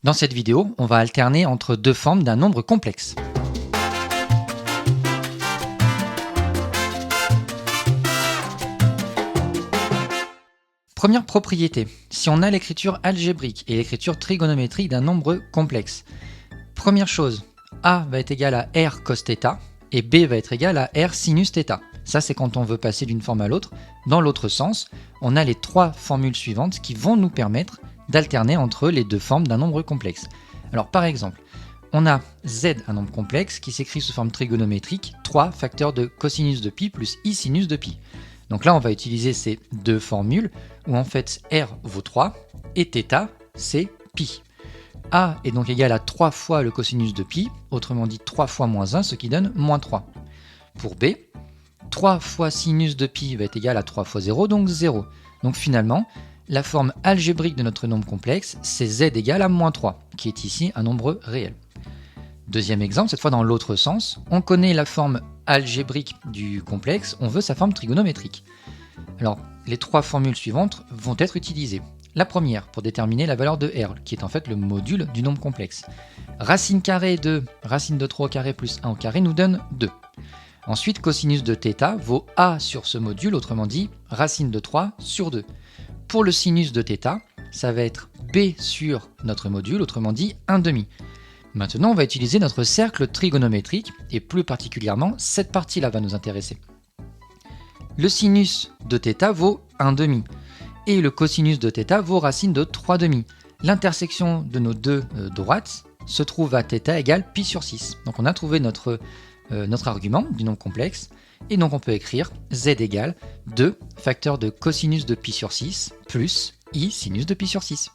Dans cette vidéo, on va alterner entre deux formes d'un nombre complexe. Première propriété, si on a l'écriture algébrique et l'écriture trigonométrique d'un nombre complexe. Première chose, A va être égal à R cos θ et B va être égal à R sinus θ. Ça, c'est quand on veut passer d'une forme à l'autre. Dans l'autre sens, on a les trois formules suivantes qui vont nous permettre d'alterner entre les deux formes d'un nombre complexe. Alors par exemple, on a Z, un nombre complexe, qui s'écrit sous forme trigonométrique, 3 facteurs de cosinus de pi plus i sinus de pi. Donc là, on va utiliser ces deux formules où en fait R vaut 3 et θ, c'est pi. A est donc égal à 3 fois le cosinus de pi, autrement dit 3 fois moins 1, ce qui donne moins 3. Pour B, 3 fois sinus de pi va être égal à 3 fois 0, donc 0. Donc finalement, la forme algébrique de notre nombre complexe, c'est z égale à moins 3, qui est ici un nombre réel. Deuxième exemple, cette fois dans l'autre sens, on connaît la forme algébrique du complexe, on veut sa forme trigonométrique. Alors, les trois formules suivantes vont être utilisées. La première, pour déterminer la valeur de R, qui est en fait le module du nombre complexe. Racine carrée de racine de 3 au carré plus 1 au carré nous donne 2. Ensuite, cosinus de θ vaut A sur ce module, autrement dit, racine de 3 sur 2. Pour le sinus de θ, ça va être B sur notre module, autrement dit 1,5. Maintenant, on va utiliser notre cercle trigonométrique, et plus particulièrement, cette partie-là va nous intéresser. Le sinus de θ vaut 1,5, et le cosinus de θ vaut racine de 3,5. L'intersection de nos deux droites se trouve à θ égale pi sur 6. Donc on a trouvé notre argument du nombre complexe, et donc on peut écrire z égale 2 facteurs de cosinus de pi sur 6 plus i sinus de pi sur 6.